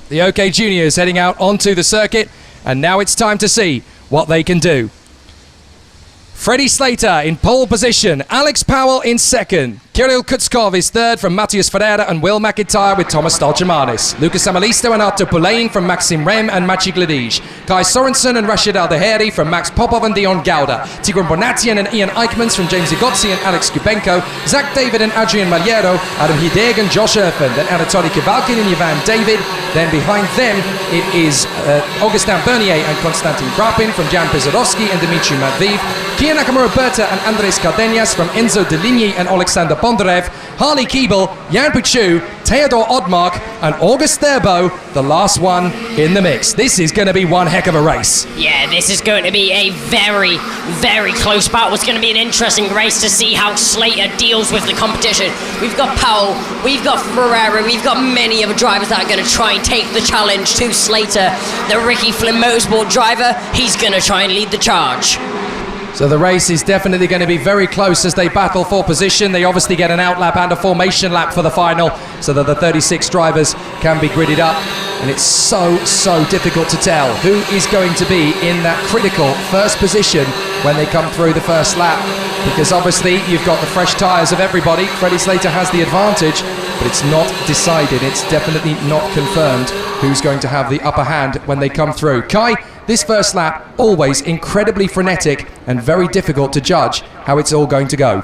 The OK Juniors heading out onto the circuit, and now it's time to see what they can do. Freddie Slater in pole position, Alex Powell in second, Kirill Kutskov is third from Matheus Ferreira and Will McIntyre with Tomass Stolcermanis, Lucas Amalisto and Artur Pulain from Maxim Rem and Maciej Gledij, Kai Sorensen and Rashid Aldeheri from Max Popov and Dion Gauda, Tigran Bonatian and Ian Eichmans from James Igotzi and Alex Kubenko, Zach David and Adrian Maliero, Adam Hideg and Josh Erfen, then Anatoly Kivalkin and Ivan David, then behind them it is Augustin Bernier and Konstantin Krapin from Jan Pizarowski and Dmitry Matviv, Kia Nakamura Berta and Andres Cardenas from Enzo Deligny and Alexander Bondarev, Harley Keeble, Jan Puchu, Theodor Odmark and August Thurbo, the last one in the mix. This is going to be one heck of a race. Yeah, this is going to be a very, very close battle. It's going to be an interesting race to see how Slater deals with the competition. We've got Powell, we've got Ferreira, we've got many other drivers that are going to try and take the challenge to Slater. The Ricky Flynn Motorsport driver, he's going to try and lead the charge. So the race is definitely going to be very close as they battle for position. They obviously get an outlap and a formation lap for the final so that the 36 drivers can be gridded up. And it's so difficult to tell who is going to be in that critical first position when they come through the first lap. Because obviously you've got the fresh tyres of everybody. Freddie Slater has the advantage, but it's not decided. It's definitely not confirmed who's going to have the upper hand when they come through. Kai, this first lap, always incredibly frenetic and very difficult to judge how it's all going to go.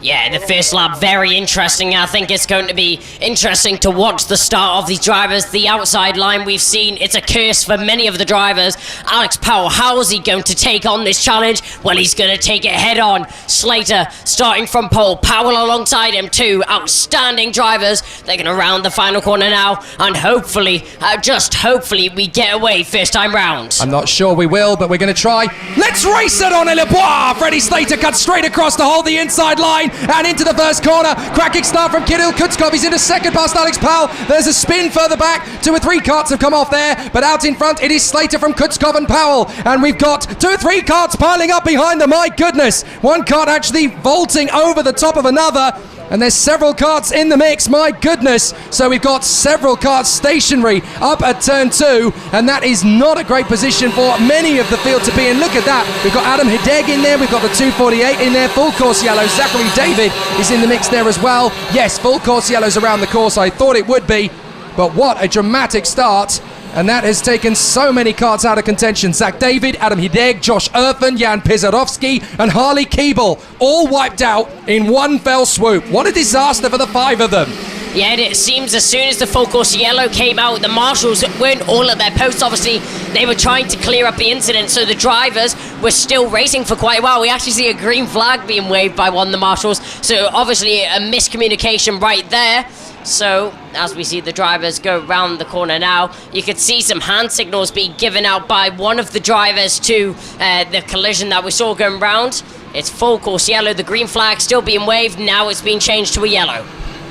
Yeah, the first lap, very interesting. I think it's going to be interesting to watch the start of these drivers. The outside line we've seen, it's a curse for many of the drivers. Alex Powell, how is he going to take on this challenge? Well, he's going to take it head on. Slater starting from pole, Powell alongside him, two outstanding drivers. They're going to round the final corner now, and hopefully, just hopefully, we get away first time round. I'm not sure we will, but we're going to try. Let's race it on Aunay-les-Bois! Freddie Slater cuts straight across to hold the inside line and into the first corner. Cracking start from Kirill Kutskov. He's into second past Alex Powell. There's a spin further back. 2 or 3 karts have come off there, but out in front it is Slater from Kutskov and Powell. And we've got 2 or 3 karts piling up behind them. My goodness. One kart actually vaulting over the top of another. And there's several karts in the mix, my goodness. So we've got several karts stationary up at turn 2, and that is not a great position for many of the field to be in. Look at that. We've got Adam Hideg in there, we've got the 248 in there, full course yellow. Zachary David is in the mix there as well. Yes, full course yellows around the course. I thought it would be, but what a dramatic start. And that has taken so many karts out of contention. Zach David, Adam Hideg, Josh Erfen, Jan Pizarowski and Harley Keeble all wiped out in one fell swoop. What a disaster for the 5 of them. Yeah, it seems as soon as the full course yellow came out, the marshals weren't all at their posts. Obviously, they were trying to clear up the incident, so the drivers were still racing for quite a while. We actually see a green flag being waved by one of the marshals, so obviously a miscommunication right there. So, as we see the drivers go round the corner now, you could see some hand signals being given out by one of the drivers to the collision that we saw going round. It's full course yellow, the green flag still being waved, now it's been changed to a yellow.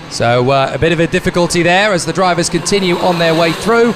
So a bit of a difficulty there as the drivers continue on their way through.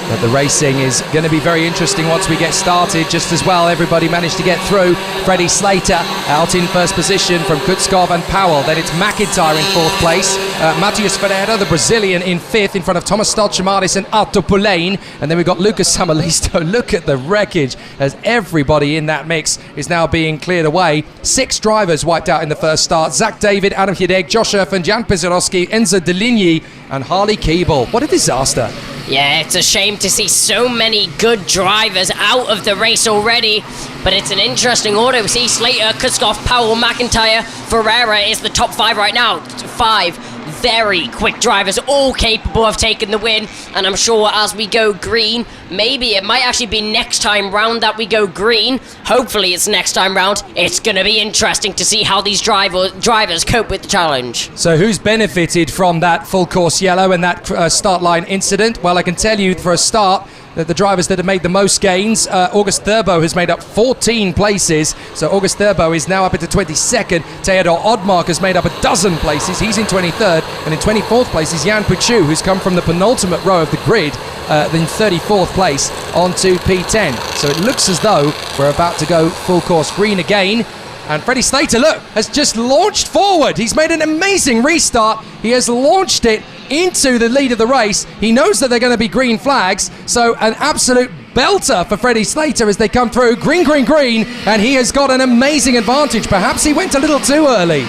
But the racing is going to be very interesting once we get started. Just as well, everybody managed to get through. Freddie Slater out in first position from Kutskov and Powell. Then it's McIntyre in 4th place. Matheus Ferreira, the Brazilian, in 5th in front of Tomass Stolcermanis and Artur Pulain. And then we've got Lucas Amalisto. Look at the wreckage as everybody in that mix is now being cleared away. 6 drivers wiped out in the first start. Zach David, Adam Hideg, Josh Erfen, Jan Pizarowski, Enzo Deligny and Harley Keeble. What a disaster. Yeah, it's a shame to see so many good drivers out of the race already, but it's an interesting order. We see Slater, Kutskov, Powell, McIntyre, Ferreira is the top 5 right now. 5 very quick drivers, all capable of taking the win, and I'm sure as we go green, maybe it might actually be next time round that we go green. Hopefully it's next time round. It's going to be interesting to see how these drivers cope with the challenge. So who's benefited from that full course yellow and that start line incident? Well, I can tell you for a start that the drivers that have made the most gains, August Thurbo has made up 14 places. So August Thurbo is now up into 22nd. Theodor Odmark has made up a dozen places. He's in 23rd. And in 24th place is Jan Puchu, who's come from the penultimate row of the grid, in 34th place onto P10. So it looks as though we're about to go full course green again. And Freddie Slater, look, has just launched forward. He's made an amazing restart. He has launched it into the lead of the race. He knows that they're going to be green flags, so an absolute belter for Freddie Slater as they come through. Green, green, green, and he has got an amazing advantage. Perhaps he went a little too early.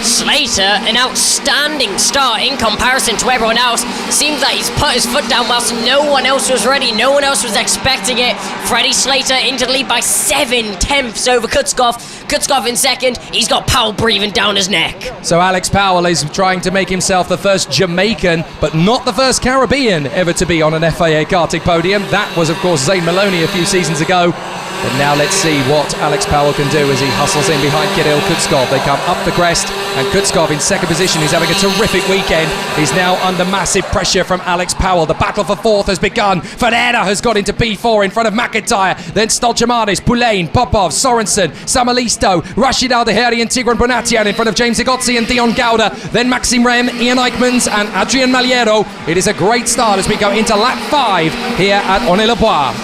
Slater, an outstanding start in comparison to everyone else. Seems like he's put his foot down whilst no one else was ready, no one else was expecting it. Freddie Slater into the lead by 7/10 over Kutskov. Kutskov in second, he's got Powell breathing down his neck. So Alex Powell is trying to make himself the first Jamaican, but not the first Caribbean ever to be on an FIA karting podium. That was, of course, Zane Maloney a few seasons ago. But now let's see what Alex Powell can do as he hustles in behind Kirill Kutskov. They come up the crest, and Kutskov in second position. He's having a terrific weekend. He's now under massive pressure from Alex Powell. The battle for fourth has begun. Ferreira has got into P4 in front of McIntyre. Then Stolcermanis, Poulain, Popov, Sorensen, Samalisto, Rashid Al-Daheri and Tigran Bonatian in front of James Igotzi and Dion Gauda. Then Maxim Rem, Ian Eichmans and Adrian Maliero. It is a great start as we go into lap 5 here at Aunay-les-Bois.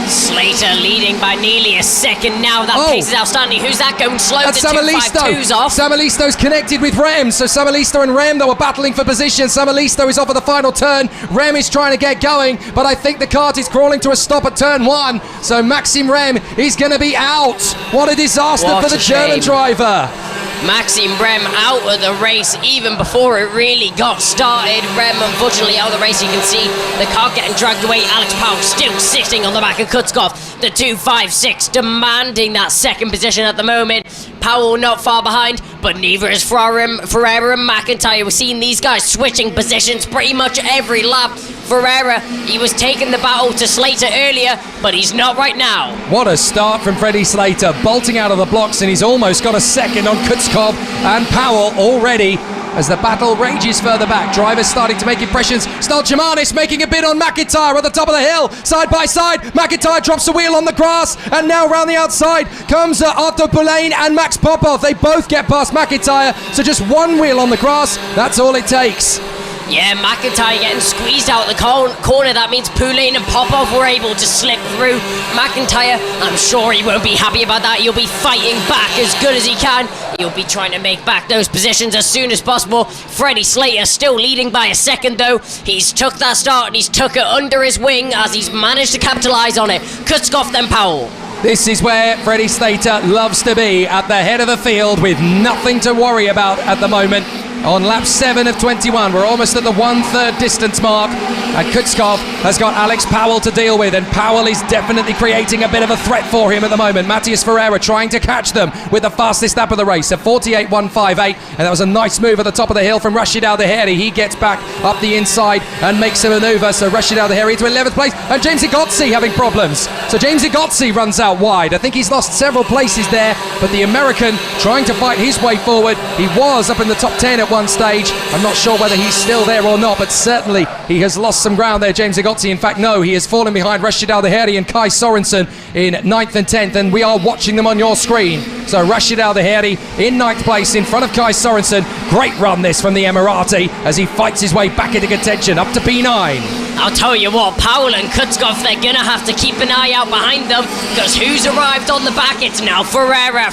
Slater leading by nearly a second now. That pace is outstanding. Who's that going slow? That's the 252's off. Samalisto's connected with Rem. So Samalisto and Rem, they were battling for position. Samalisto is off at the final turn. Rem is trying to get going, but I think the kart is crawling to a stop at turn 1. So Maxim Rem is going to be out. What a disaster for the German driver. Maxim Rem out of the race even before it really got started. Rem unfortunately out of the race. You can see the car getting dragged away. Alex Powell still sitting on the back of Kutskov. The 256 demanding that second position at the moment. Powell not far behind, but neither is Ferreira and McIntyre. We're seeing these guys switching positions pretty much every lap. Ferreira, he was taking the battle to Slater earlier, but he's not right now. What a start from Freddie Slater, bolting out of the blocks, and he's almost got a second on Kutskov and Powell already. As the battle rages further back, drivers starting to make impressions. Stolcermanis making a bid on McIntyre at the top of the hill, side by side. McIntyre drops the wheel on the grass, and now round the outside comes Arto Poulain and Max Popov. They both get past McIntyre, so just one wheel on the grass, that's all it takes. Yeah, McIntyre getting squeezed out the corner. That means Poulain and Popov were able to slip through. McIntyre, I'm sure he won't be happy about that. He'll be fighting back as good as he can. He'll be trying to make back those positions as soon as possible. Freddie Slater still leading by a second though. He's took that start and he's took it under his wing as he's managed to capitalise on it. Kutskov then Powell. This is where Freddie Slater loves to be, at the head of the field with nothing to worry about at the moment. On lap 7 of 21, we're almost at the 1/3 distance mark, and Kutskov has got Alex Powell to deal with, and Powell is definitely creating a bit of a threat for him at the moment. Matheus Ferreira trying to catch them with the fastest lap of the race, a 48.158, and that was a nice move at the top of the hill from Rashid Al-Daheri. He gets back up the inside and makes a manoeuvre, so Rashid Al-Daheri to 11th place, and James Igotzi having problems. So James Igotzi runs out wide. I think he's lost several places there, but the American trying to fight his way forward. He was up in the top 10 at one stage. I'm not sure whether he's still there or not, but certainly he has lost some ground there, James Igotzi. In fact, no, he has fallen behind Rashid Al-Daheri and Kai Sorensen in 9th and 10th, and we are watching them on your screen. So Rashid Al-Daheri in 9th place in front of Kai Sorensen. Great run this from the Emirati as he fights his way back into contention up to P9. I'll tell you what, Powell and Kutskov, they're going to have to keep an eye out behind them, because who's arrived on the back? It's now Ferreira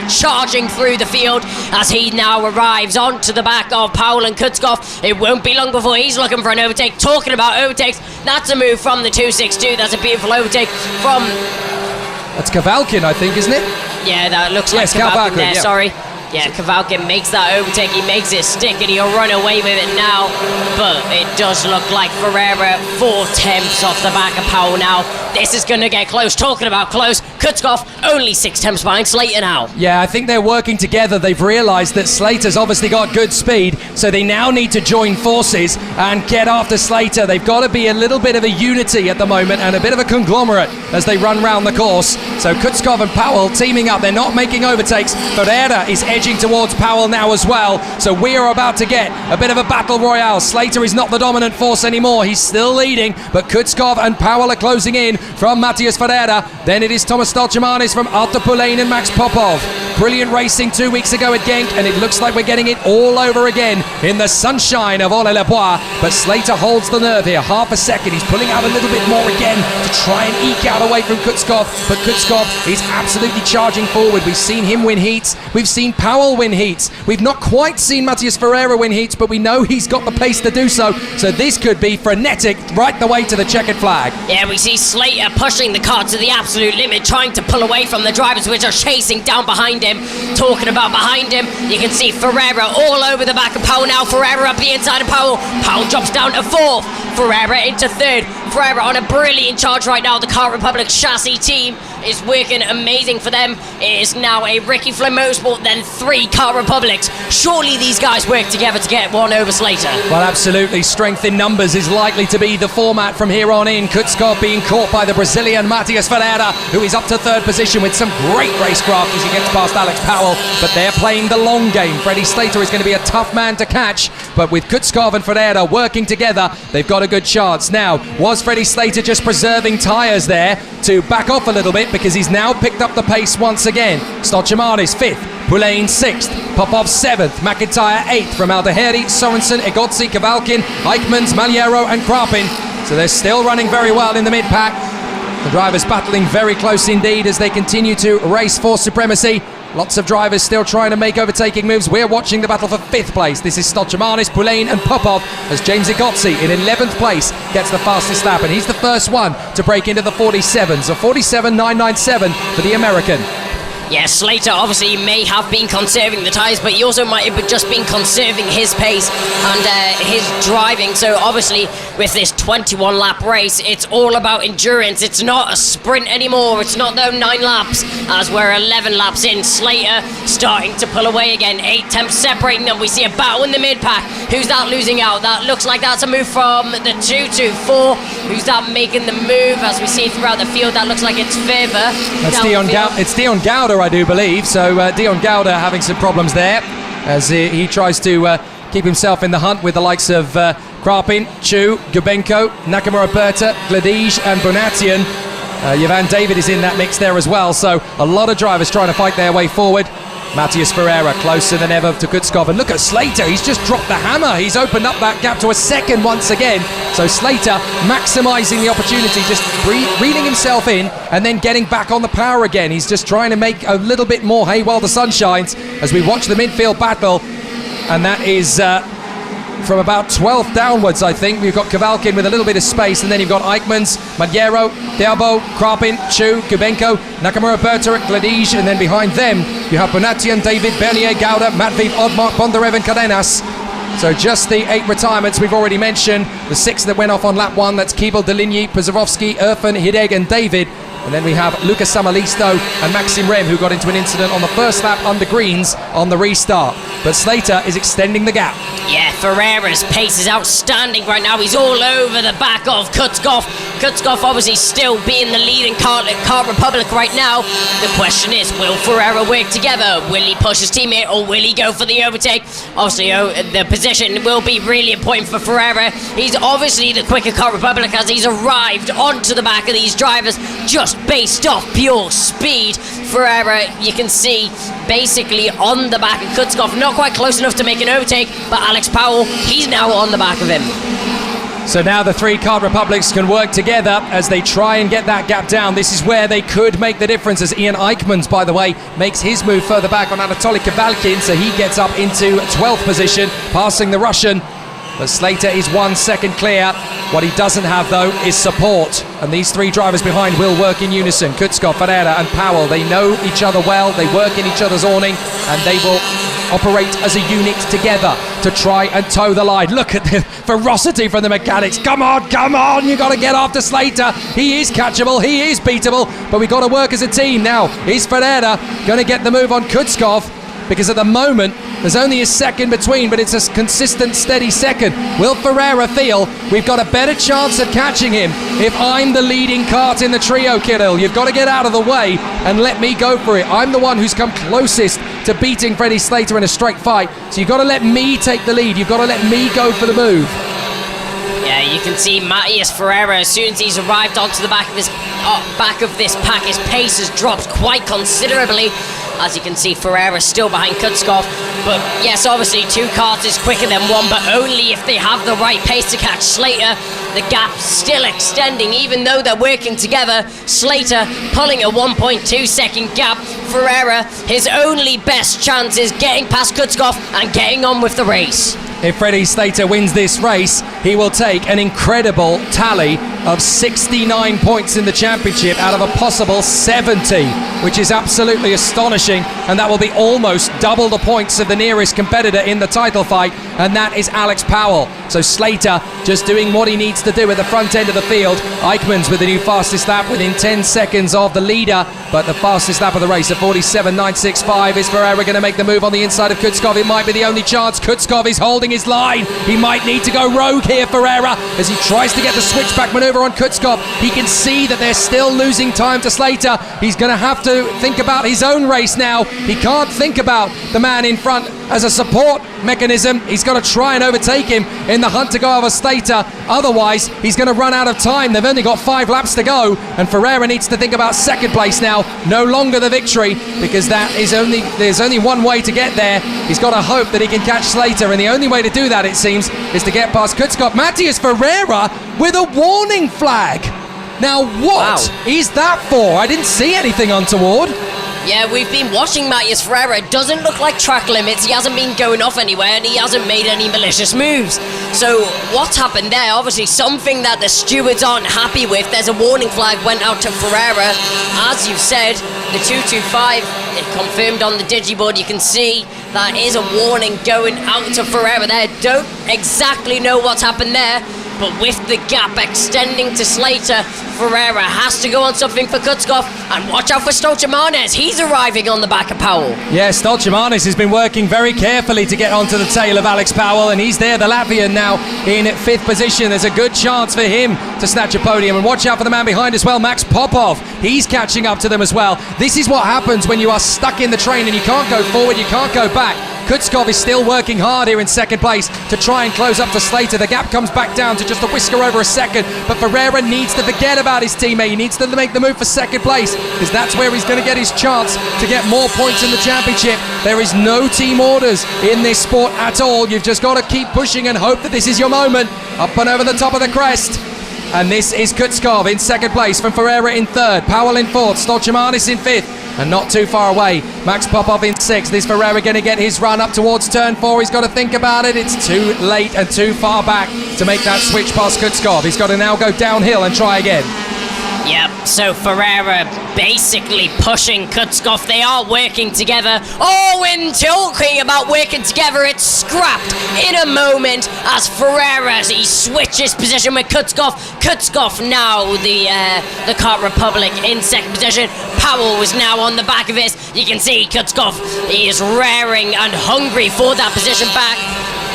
charging through the field as he now arrives onto the back of Powell and Kutskov. It won't be long before he's looking for an overtake. Talking about overtakes, that's a move from the 262. That's a beautiful overtake from... That's Kavalkin, I think, isn't it? Yeah, that looks like Kavalkin there, sorry. Yeah, Kavalkin makes that overtake, he makes it stick, and he'll run away with it now. But it does look like Ferreira 4/10 off the back of Powell now. This is going to get close. Talking about close, Kutskov only 6/10 behind Slater now. Yeah, I think they're working together. They've realised that Slater's obviously got good speed, so they now need to join forces and get after Slater. They've got to be a little bit of a unity at the moment and a bit of a conglomerate as they run round the course. So Kutskov and Powell teaming up. They're not making overtakes. Ferreira is edging towards Powell now as well. So we are about to get a bit of a battle royale. Slater is not the dominant force anymore. He's still leading, but Kutskov and Powell are closing in from Matheus Ferreira. Then it is Tomass Stolcermanis from Arto Poulain and Max Popov. Brilliant racing 2 weeks ago at Genk, and it looks like we're getting it all over again in the sunshine of Aunay-les-Bois. But Slater holds the nerve here, half a second. He's pulling out a little bit more again to try and eke out away from Kutskov, but Kutskov is absolutely charging forward. We've seen him win heats. We've seen Powell win heats. We've not quite seen Matheus Ferreira win heats, but we know he's got the pace to do so. So this could be frenetic right the way to the checkered flag. Yeah, we see Slater pushing the car to the absolute limit, trying to pull away from the drivers which are chasing down behind him. Talking about behind him, you can see Ferreira all over the back of Powell now. Ferreira up the inside of Powell. Powell drops down to 4th. Ferreira into 3rd. Ferreira on a brilliant charge right now. The KR Republic chassis team is working amazing for them. It is now a Ricky Flynn Motorsport, then 3 KR Republics. Surely these guys work together to get one over Slater. Well, absolutely. Strength in numbers is likely to be the format from here on in. Kutskov being caught by the Brazilian Matheus Ferreira, who is up to 3rd position with some great racecraft as he gets past Alex Powell. But they're playing the long game. Freddie Slater is going to be a tough man to catch, but with Kutskov and Ferreira working together, they've got a good chance. Now, was Freddie Slater just preserving tyres there to back off a little bit, because he's now picked up the pace once again? Stolcermanis 5th, Pulain 6th, Popov 7th, McIntyre 8th from Aldaheri, Sorensen, Egotzi, Kavalkin, Eichmans, Maliero and Krapin. So they're still running very well in the mid-pack. The drivers battling very close indeed as they continue to race for supremacy. Lots of drivers still trying to make overtaking moves. We're watching the battle for 5th place. This is Stolcermanis, Pulain and Popov as James Egotzi in 11th place gets the fastest lap, and he's the first one to break into the 47s. A 47.997 for the American. Yeah, Slater obviously may have been conserving the tyres, but he also might have just been conserving his pace and his driving. So obviously with this 21 lap race, it's all about endurance. It's not a sprint anymore. It's not those 9 laps as we're 11 laps in. Slater starting to pull away again. 8 attempts separating them. We see a battle in the mid-pack. Who's that losing out? That looks like that's a move from the 2 to 4. Who's that making the move? As we see throughout the field, that looks like it's Ferber. That's Dion Gowder, I do believe. So Dion Gowder having some problems there as he tries to keep himself in the hunt with the likes of Krapin, Chu, Gubenko, Nakamura Berta, Gladij and Bonatian. Yvan David is in that mix there as well. So a lot of drivers trying to fight their way forward. Matheus Ferreira closer than ever to Kutskov, and look at Slater, he's just dropped the hammer. He's opened up that gap to a second once again. So Slater maximising the opportunity, just reeling himself in and then getting back on the power again. He's just trying to make a little bit more hay while the sun shines as we watch the midfield battle, and that is from about 12th downwards, I think. We've got Kavalkin with a little bit of space, and then you've got Eichmans, Magyero, Diabo, Krapin, Chu, Gubenko, Nakamura Berta, Gladij, and then behind them you have Bonatian, David, Bernier, Gauda, Matviv, Odmark, Bondarev and Cadenas. So just the 8 retirements we've already mentioned. The 6 that went off on lap 1, that's Keeble, Deligny, Pizarowski, Irfan, Hideg and David. And then we have Lucas Samalisto and Maxim Rem, who got into an incident on the first lap under greens on the restart. But Slater is extending the gap. Yeah, Ferreira's pace is outstanding right now. He's all over the back of Kutskov. Kutskov obviously still being the leading KR Republic right now. The question is, will Ferreira work together? Will he push his teammate or will he go for the overtake? Obviously, the position will be really important for Ferreira. He's obviously the quicker KR Republic as he's arrived onto the back of these drivers just based off pure speed. Ferreira, you can see, basically on the back of Kutskov, not quite close enough to make an overtake, but Alex Powell, he's now on the back of him. So now the 3 KR Republics can work together as they try and get that gap down. This is where they could make the difference, as Ian Eichmans, by the way, makes his move further back on Anatoly Kavalkin, so he gets up into 12th position, passing the Russian. But Slater is 1 second clear. What he doesn't have, though, is support. And these 3 drivers behind will work in unison. Kutskov, Ferreira and Powell, they know each other well. They work in each other's awning, and they will operate as a unit together to try and toe the line. Look at the ferocity from the mechanics. Come on, you got to get after Slater. He is catchable, he is beatable, but we got to work as a team. Now, is Ferreira going to get the move on Kutskov? Because at the moment, there's only a second between, but it's a consistent, steady second. Will Ferreira feel we've got a better chance of catching him if I'm the leading kart in the trio, Kirill? You've got to get out of the way and let me go for it. I'm the one who's come closest to beating Freddie Slater in a straight fight, so you've got to let me take the lead. You've got to let me go for the move. Yeah, you can see Matheus Ferreira, as soon as he's arrived onto the back of this pack, his pace has dropped quite considerably. As you can see, Ferreira still behind Kutskov. But yes, obviously 2 cars is quicker than 1, but only if they have the right pace to catch Slater. The gap still extending, even though they're working together. Slater pulling a 1.2 second gap. Ferreira, his only best chance is getting past Kutskov and getting on with the race. If Freddie Slater wins this race, he will take an incredible tally of 69 points in the championship out of a possible 70, which is absolutely astonishing, and that will be almost double the points of the nearest competitor in the title fight, and that is Alex Powell. So Slater just doing what he needs to do at the front end of the field. Eichmann's with the new fastest lap within 10 seconds of the leader, but the fastest lap of the race, a 47.965. Is Ferreira going to make the move on the inside of Kutskov? It might be the only chance. Kutskov is holding his line. He might need to go rogue here, Ferreira, as he tries to get the switchback maneuver on Kutskov. He can see that they're still losing time to Slater. He's going to have to think about his own race now. He can't think about the man in front as a support mechanism. He's got to try and overtake him in the hunt to go over Slater. Otherwise, he's going to run out of time. They've only got 5 laps to go, and Ferreira needs to think about second place now, no longer the victory, because there's only one way to get there. He's got to hope that he can catch Slater, and the only way to do that, it seems, is to get past Kutskov. Matheus Ferreira with a warning flag. Now, what is that for? I didn't see anything untoward. Yeah, we've been watching Matheus Ferreira. It doesn't look like track limits. He hasn't been going off anywhere, and he hasn't made any malicious moves. So what's happened there? Obviously something that the stewards aren't happy with. There's a warning flag went out to Ferreira. As you've said, the 225, it confirmed on the digiboard. You can see that is a warning going out to Ferreira there. Don't exactly know what's happened there, but with the gap extending to Slater, Ferreira has to go on something for Kutskov, and watch out for Stolcermanis. He's arriving on the back of Powell. Yeah, Stolcermanis has been working very carefully to get onto the tail of Alex Powell, and he's there, the Latvian, now in 5th position. There's a good chance for him to snatch a podium, and watch out for the man behind as well, Max Popov. He's catching up to them as well. This is what happens when you are stuck in the train and you can't go forward, you can't go back. Kutskov is still working hard here in second place to try and close up to Slater. The gap comes back down to just a whisker over a second, but Ferreira needs to forget about his teammate. He needs to make the move for second place, because that's where he's going to get his chance to get more points in the championship. There is no team orders in this sport at all. You've just got to keep pushing and hope that this is your moment. Up and over the top of the crest. And this is Kutskov in second place, from Ferreira in 3rd, Powell in 4th, Stolcermanis in 5th, and not too far away, Max Popov in 6th. Is Ferreira going to get his run up towards turn 4? He's got to think about it. It's too late and too far back to make that switch past Kutskov. He's got to now go downhill and try again. Yep, so Ferreira basically pushing Kutskov. They are working together. Oh, when talking about working together, it's scrapped in a moment as Ferreira, he switches position with Kutskov. Kutskov now the Kart Republic in second position. Powell was now on the back of this. You can see Kutskov, he is raring and hungry for that position back.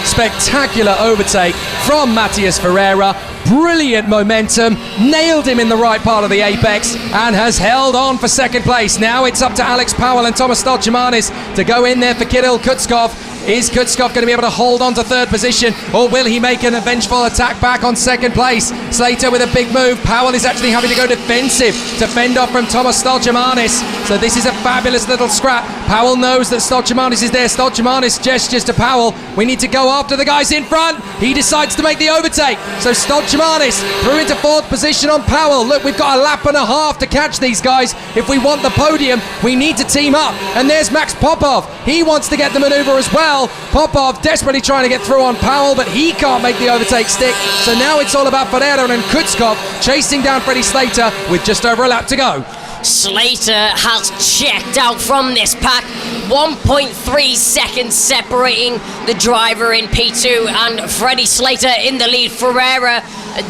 Spectacular overtake from Matheus Ferreira. Brilliant momentum, nailed him in the right part of the apex, and has held on for second place. Now it's up to Alex Powell and Tomass Stolcermanis to go in there for Kirill Kutskov. Is Kutskov going to be able to hold on to 3rd position, or will he make an vengeful attack back on second place? Slater with a big move. Powell is actually having to go defensive to fend off from Tomass Stolcermanis. So this is a fabulous little scrap. Powell knows that Stolcermanis is there. Stolcermanis gestures to Powell, we need to go after the guys in front. He decides to make the overtake. So Stolcermanis through into 4th position on Powell. Look, we've got a lap and a half to catch these guys. If we want the podium, we need to team up. And there's Max Popov. He wants to get the maneuver as well. Popov desperately trying to get through on Powell, but he can't make the overtake stick. So now it's all about Ferreira and Kutskov chasing down Freddie Slater with just over a lap to go. Slater has checked out from this pack. 1.3 seconds separating the driver in P2 and Freddie Slater in the lead. Ferreira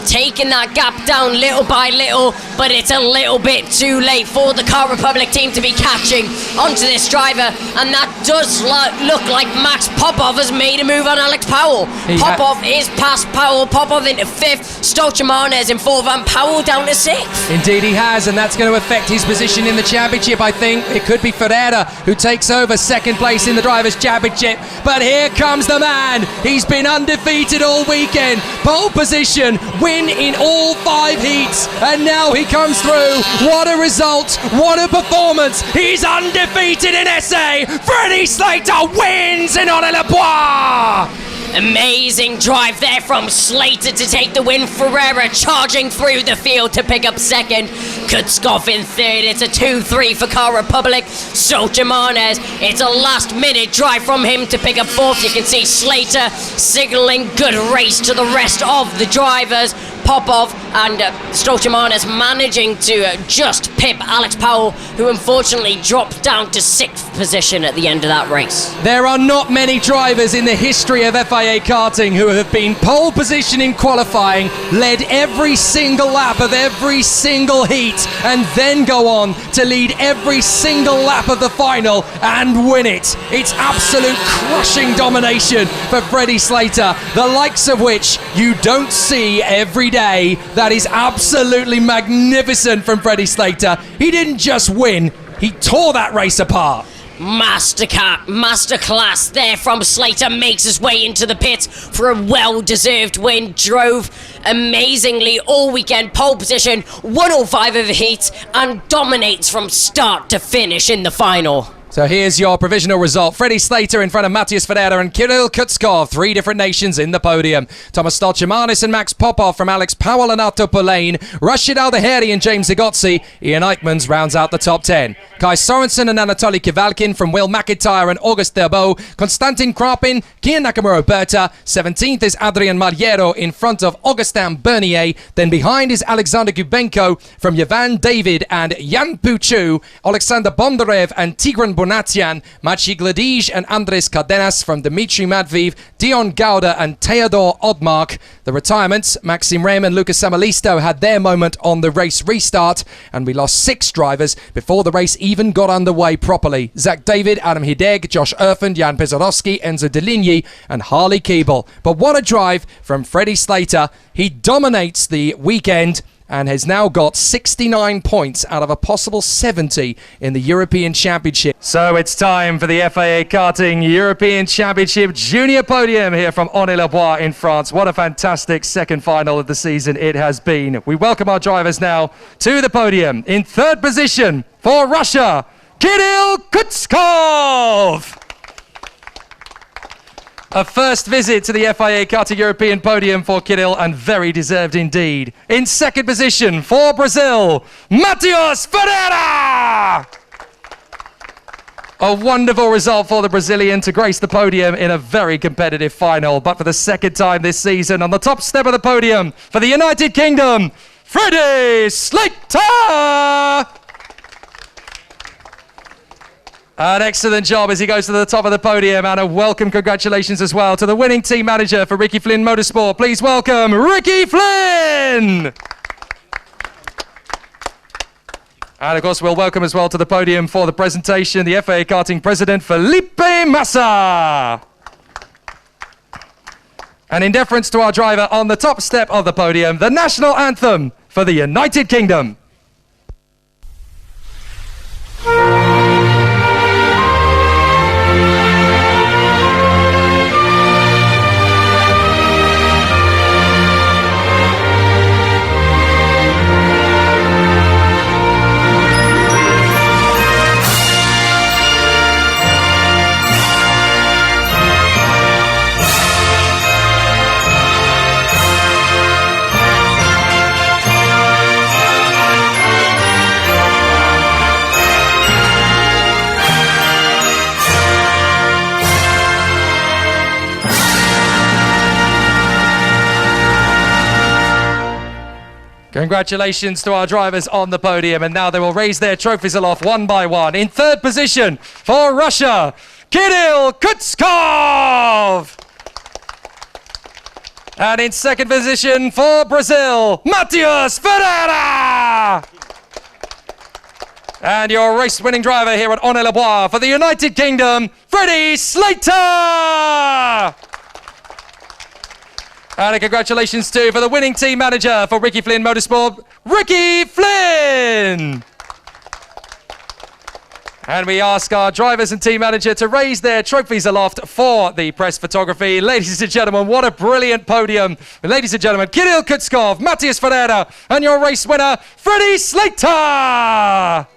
taking that gap down little by little, but it's a little bit too late for the Kart Republic team to be catching onto this driver, and that does look like Max Popov has made a move on Alex Powell. Popov is past Powell. Popov into 5th, Stolcermanis in 4th, and Powell down to 6th. Indeed he has, and that's going to affect his position in the championship. I think it could be Ferreira who takes over second place in the Drivers' Championship, but here comes the man. He's been undefeated all weekend. Pole position, win in all 5 heats, and now he comes through. What a result, what a performance. He's undefeated in SA. Freddie Slater wins in Aunay-les-Bois. Amazing drive there from Slater to take the win. Ferreira charging through the field to pick up second. Kutskov in third. It's a 2-3 for KR Republic. Stolcermanis, it's a last-minute drive from him to pick up fourth. You can see Slater signaling good race to the rest of the drivers. Popov and Stolcermanis managing to just pip Alex Powell, who unfortunately dropped down to 6th position at the end of that race. There are not many drivers in the history of FIA karting who have been pole position in qualifying, led every single lap of every single heat, and then go on to lead every single lap of the final and win it. It's absolute crushing domination for Freddie Slater, the likes of which you don't see every day. That is absolutely magnificent from Freddie Slater. He didn't just win, he tore that race apart. Masterclass there from Slater, makes his way into the pits for a well-deserved win. Drove amazingly all weekend, pole position, won all 5 of the heats, and dominates from start to finish in the final. So here's your provisional result. Freddie Slater in front of Matheus Ferreira and Kirill Kutskov, 3 different nations in the podium. Tomass Stolcermanis and Max Popov from Alex Powell and Arto Polaine. Rashid Al-Daheri and James Zagotzi. Ian Eichmans rounds out the top 10. Kai Sorensen and Anatoly Kivalkin from Will McIntyre and August Therbeau. Konstantin Krapin, Kian Nakamura-Berta. 17th is Adrian Mariero in front of Augustin Bernier. Then behind is Alexander Gubenko from Yvan David and Jan Puchu. Alexander Bondarev and Tigran Bonatian, Maciej Gladij and Andres Cardenas from Dmitry Matveev, Dion Gauda and Theodor Odmark. The retirements, Maxim Rem and Lucas Samalisto had their moment on the race restart, and we lost 6 drivers before the race even got underway properly. Zach David, Adam Hideg, Josh Erfand, Jan Pizarowski, Enzo Deligny and Harley Keeble. But what a drive from Freddie Slater. He dominates the weekend and has now got 69 points out of a possible 70 in the European Championship. So it's time for the FIA Karting European Championship Junior Podium here from Aunay-les-Bois in France. What a fantastic second final of the season it has been. We welcome our drivers now to the podium. In 3rd position for Russia, Kirill Kutskov. A first visit to the FIA Karting European podium for Kirill, and very deserved indeed. In 2nd position for Brazil, Matheus Ferreira! A wonderful result for the Brazilian to grace the podium in a very competitive final. But for the 2nd time this season, on the top step of the podium for the United Kingdom, Freddie Slater! An excellent job as he goes to the top of the podium, and a welcome congratulations as well to the winning team manager for Ricky Flynn Motorsport. Please welcome Ricky Flynn! And of course we'll welcome as well to the podium for the presentation the FIA Karting President Felipe Massa. And in deference to our driver on the top step of the podium, the national anthem for the United Kingdom. Congratulations to our drivers on the podium, and now they will raise their trophies aloft one by one. In 3rd position for Russia, Kirill Kutskov! And in 2nd position for Brazil, Matheus Ferreira! And your race-winning driver here at Aunay-les-Bois for the United Kingdom, Freddie Slater! And a congratulations too for the winning team manager for Ricky Flynn Motorsport, Ricky Flynn! And we ask our drivers and team manager to raise their trophies aloft for the press photography. Ladies and gentlemen, what a brilliant podium. Ladies and gentlemen, Kirill Kutskov, Matheus Ferreira, and your race winner, Freddie Slater.